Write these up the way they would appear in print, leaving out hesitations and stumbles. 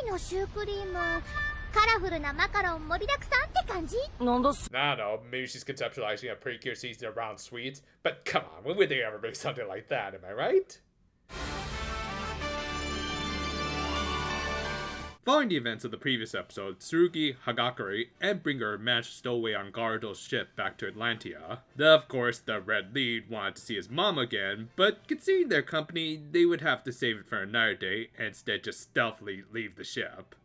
のシュークリームカラフルなマカロン盛りだくさんって感じ？ I don't know, maybe she's conceptualizing a pretty cute season around sweets, but come on, when would they ever make something like that, am I right? Following the events of the previous episode, Tsurugi, Hagakure, and Bringer managed to stow away on Garudo's ship back to Atlantia. Of course, the Red Lead wanted to see his mom again, but considering their company, they would have to save it for another day and instead just stealthily leave the ship.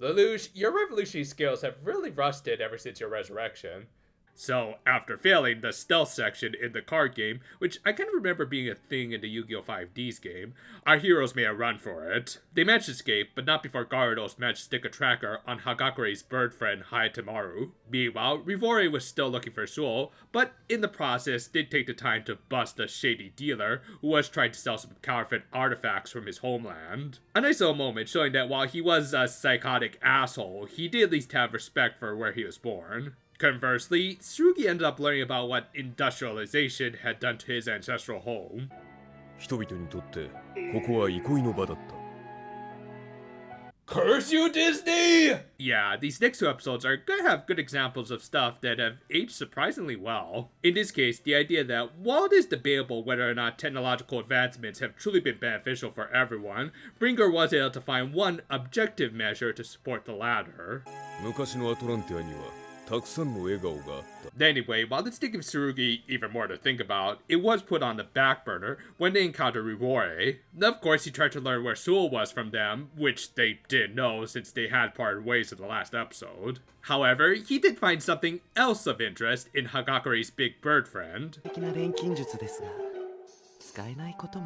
Lelouch, your revolutionary skills have really rusted ever since your resurrection. So, after failing the stealth section in the card game, which I kind of remember being a thing in the Yu-Gi-Oh! 5D's game, our heroes made a run for it. They managed to escape, but not before Gyarados managed to stick a tracker on Hagakure's bird friend Hayatemaru. Meanwhile, Rivore was still looking for Soul, but in the process did take the time to bust a shady dealer who was trying to sell some counterfeit artifacts from his homeland. A nice little moment showing that while he was a psychotic asshole, he did at least have respect for where he was born. Conversely, Tsurugi ended up learning about what industrialization had done to his ancestral home. Curse you, Disney! Yeah, these next two episodes are gonna have good examples of stuff that have aged surprisingly well. In this case, the idea that while it is debatable whether or not technological advancements have truly been beneficial for everyone, Bringer was able to find one objective measure to support the latter. Anyway, while this did give Tsurugi even more to think about, it was put on the back burner when they encountered Rivore. Of course, he tried to learn where Soul was from them, which they didn't know since they had parted ways in the last episode. However, he did find something else of interest in Hagakure's big bird friend.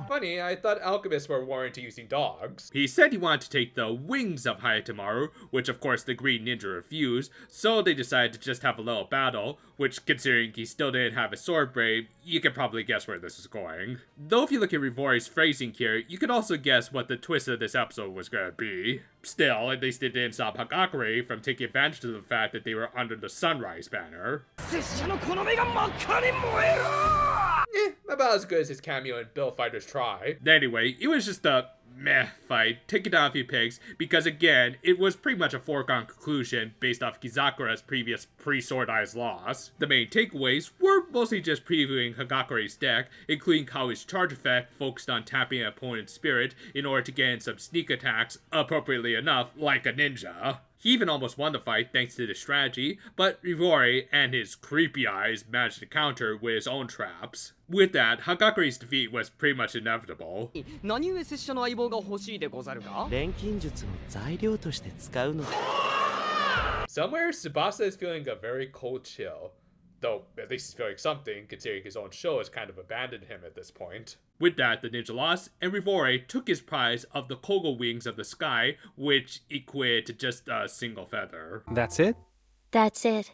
Funny, I thought alchemists were warranted using dogs. He said he wanted to take the wings of Hayatemaru, which of course the green ninja refused, so they decided to just have a little battle, which considering he still didn't have a sword braid, you can probably guess where this is going. Though if you look at Rivore's phrasing here, you could also guess what the twist of this episode was gonna be. Still, at least it didn't stop Hagakure from taking advantage of the fact that they were under the Sunrise banner. About as good as his cameo in Bill Fighter's Try. Anyway, it was just a meh fight, taking down a few pigs, because again, it was pretty much a foregone conclusion based off Kizakura's previous pre-Sword Eyes loss. The main takeaways were mostly just previewing Hagakure's deck, including how his charge effect focused on tapping an opponent's spirit in order to get in some sneak attacks, appropriately enough, like a ninja. He even almost won the fight thanks to this strategy, but Rivore and his creepy eyes managed to counter with his own traps. With that, Hagakure's defeat was pretty much inevitable. Somewhere Tsubasa is feeling a very cold chill. Though, at least he's feeling something, considering his own show has kind of abandoned him at this point. With that, the ninja lost, and Rivore took his prize of the Kogo wings of the sky, which equated to just a single feather. That's it? That's it.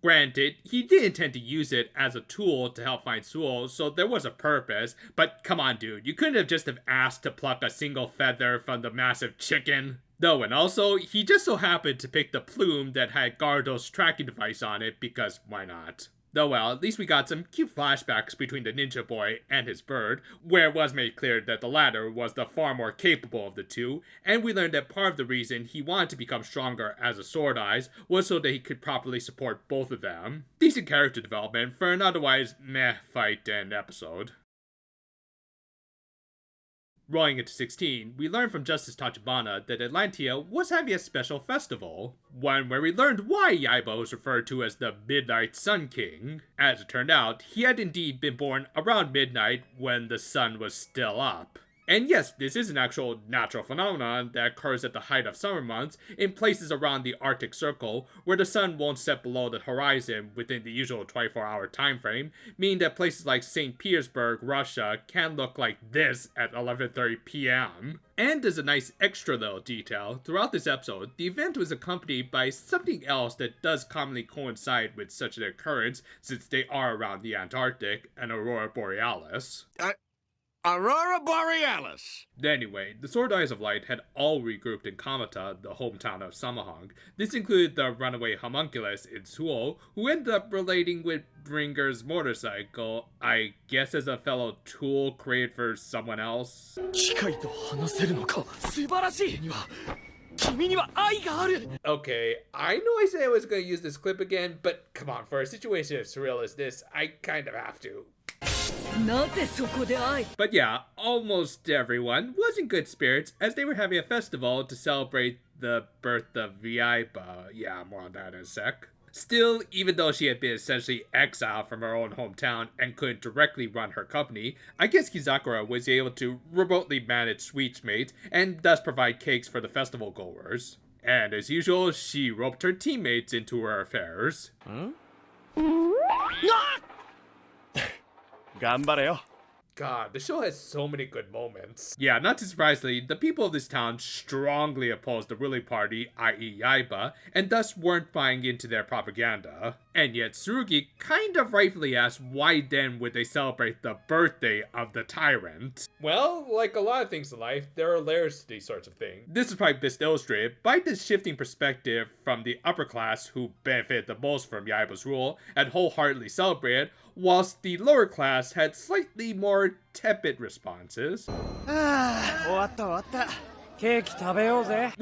Granted, he did intend to use it as a tool to help find Soul, so there was a purpose, but come on dude, you couldn't have just have asked to pluck a single feather from the massive chicken. Though, and also, he just so happened to pick the plume that had Garudo's tracking device on it, because why not? Though well, at least we got some cute flashbacks between the ninja boy and his bird, where it was made clear that the latter was the far more capable of the two, and we learned that part of the reason he wanted to become stronger as a Sword Eyes was so that he could properly support both of them. Decent character development for an otherwise meh fight and episode. Rolling into 16, we learned from Justice Tachibana that Atlantia was having a special festival. One where we learned why Yaiba was referred to as the Midnight Sun King. As it turned out, he had indeed been born around midnight when the sun was still up. And yes, this is an actual natural phenomenon that occurs at the height of summer months in places around the Arctic Circle where the sun won't set below the horizon within the usual 24-hour time frame, meaning that places like St. Petersburg, Russia can look like this at 11:30 p.m. And as a nice extra little detail, throughout this episode, the event was accompanied by something else that does commonly coincide with such an occurrence since they are around the Antarctic, an aurora borealis. Aurora Borealis. Anyway, the Sword Eyes of Light had all regrouped in Kamata, the hometown of Samahong. This included the runaway homunculus in Suo, who ended up relating with Bringer's motorcycle, I guess as a fellow tool created for someone else. Okay, I know I said I was going to use this clip again, but come on, for a situation as surreal as this, I kind of have to. But yeah, almost everyone was in good spirits as they were having a festival to celebrate the birth of Yaiba. Yeah, more on that in a sec. Still, even though she had been essentially exiled from her own hometown and couldn't directly run her company, I guess Kizakura was able to remotely manage sweets mates and thus provide cakes for the festival goers. And as usual, she roped her teammates into her affairs. God, the show has so many good moments. Yeah, not too surprisingly, the people of this town strongly opposed the ruling party, i.e. Yaiba, and thus weren't buying into their propaganda. And yet Tsurugi kind of rightfully asked why then would they celebrate the birthday of the tyrant? Well, like a lot of things in life, there are layers to these sorts of things. This is probably best illustrated by this shifting perspective from the upper class who benefited the most from Yaiba's rule and wholeheartedly celebrated, whilst the lower class had slightly more tepid responses. We'll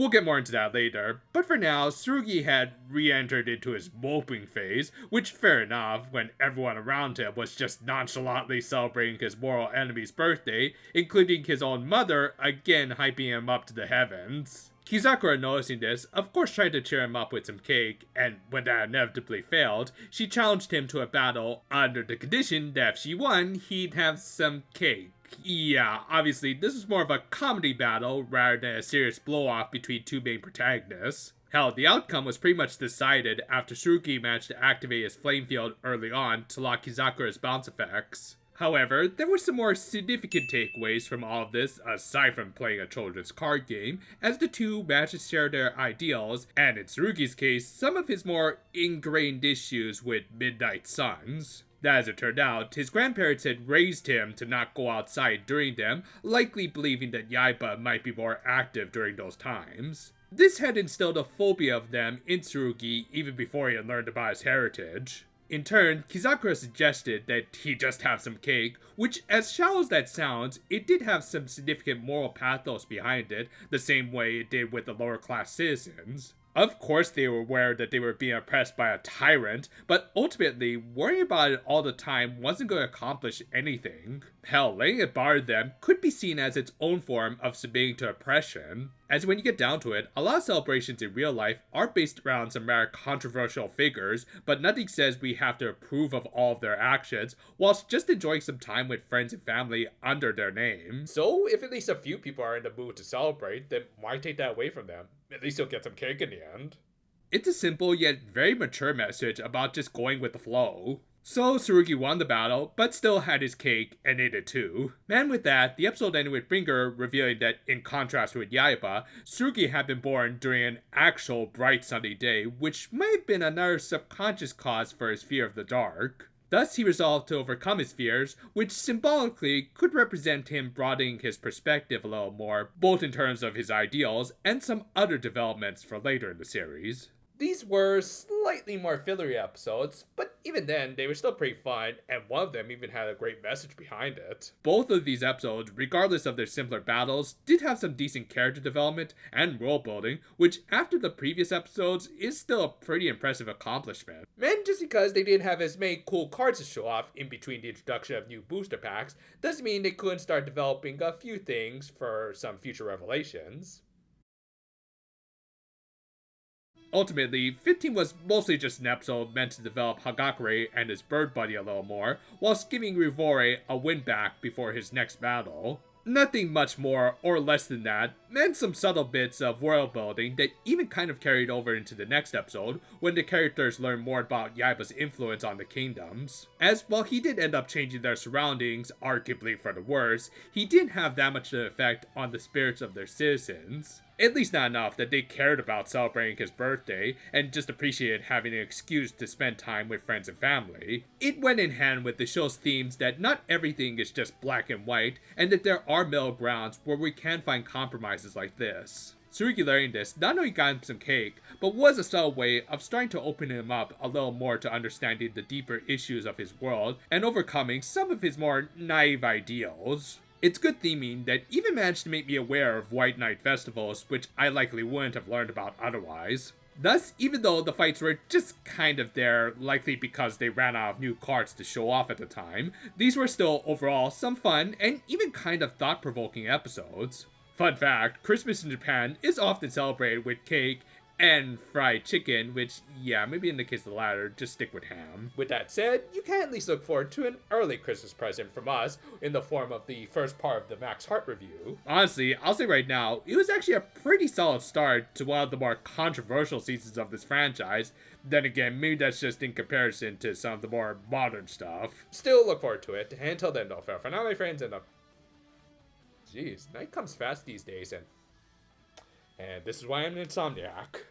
get more into that later, but for now, Tsurugi had re-entered into his moping phase, which fair enough when everyone around him was just nonchalantly celebrating his mortal enemy's birthday, including his own mother again hyping him up to the heavens. Kizakura, noticing this, of course tried to cheer him up with some cake, and when that inevitably failed, she challenged him to a battle under the condition that if she won, he'd have some cake. Yeah, obviously, this was more of a comedy battle rather than a serious blow-off between two main protagonists. Hell, the outcome was pretty much decided after Tsurugi managed to activate his flame field early on to lock Kizakura's bounce effects. However, there were some more significant takeaways from all of this, aside from playing a children's card game, as the two managed to share their ideals, and in Tsurugi's case, some of his more ingrained issues with Midnight Suns. As it turned out, his grandparents had raised him to not go outside during them, likely believing that Yaiba might be more active during those times. This had instilled a phobia of them in Tsurugi even before he had learned about his heritage. In turn, Kizakura suggested that he just have some cake, which, as shallow as that sounds, it did have some significant moral pathos behind it, the same way it did with the lower class citizens. Of course they were aware that they were being oppressed by a tyrant, but ultimately, worrying about it all the time wasn't going to accomplish anything. Hell, letting it bother them could be seen as its own form of submitting to oppression. As when you get down to it, a lot of celebrations in real life are based around some rather controversial figures, but nothing says we have to approve of all of their actions, whilst just enjoying some time with friends and family under their name. So, if at least a few people are in the mood to celebrate, then why take that away from them? At least you'll get some cake in the end. It's a simple yet very mature message about just going with the flow. So Tsurugi won the battle, but still had his cake and ate it too. And with that, the episode ended with Bringer revealing that, in contrast with Yaiba, Tsurugi had been born during an actual bright sunny day, which might have been another subconscious cause for his fear of the dark. Thus, he resolved to overcome his fears, which symbolically could represent him broadening his perspective a little more, both in terms of his ideals and some other developments for later in the series. These were slightly more fillery episodes, but even then, they were still pretty fun, and one of them even had a great message behind it. Both of these episodes, regardless of their simpler battles, did have some decent character development and world building, which after the previous episodes is still a pretty impressive accomplishment. And just because they didn't have as many cool cards to show off in between the introduction of new booster packs, doesn't mean they couldn't start developing a few things for some future revelations. Ultimately, 15 was mostly just an episode meant to develop Hagakure and his bird buddy a little more, whilst giving Rivore a win back before his next battle. Nothing much more or less than that, and some subtle bits of world building that even kind of carried over into the next episode, when the characters learn more about Yaiba's influence on the kingdoms. As while he did end up changing their surroundings, arguably for the worse, he didn't have that much of an effect on the spirits of their citizens. At least not enough that they cared about celebrating his birthday and just appreciated having an excuse to spend time with friends and family. It went in hand with the show's themes that not everything is just black and white, and that there are middle grounds where we can find compromises like this. Tsurugi learning this not only got him some cake, but was a subtle way of starting to open him up a little more to understanding the deeper issues of his world and overcoming some of his more naive ideals. It's good theming that even managed to make me aware of White Night festivals, which I likely wouldn't have learned about otherwise. Thus, even though the fights were just kind of there, likely because they ran out of new cards to show off at the time, these were still overall some fun and even kind of thought-provoking episodes. Fun fact, Christmas in Japan is often celebrated with cake and fried chicken, which, yeah, maybe in the case of the latter, just stick with ham. With that said, you can at least look forward to an early Christmas present from us in the form of the first part of the Max Heart review. Honestly, I'll say right now, it was actually a pretty solid start to one of the more controversial seasons of this franchise. Then again, maybe that's just in comparison to some of the more modern stuff. Still look forward to it, and until then, no fair for now, my friends, and jeez, night comes fast these days, and this is why I'm an insomniac.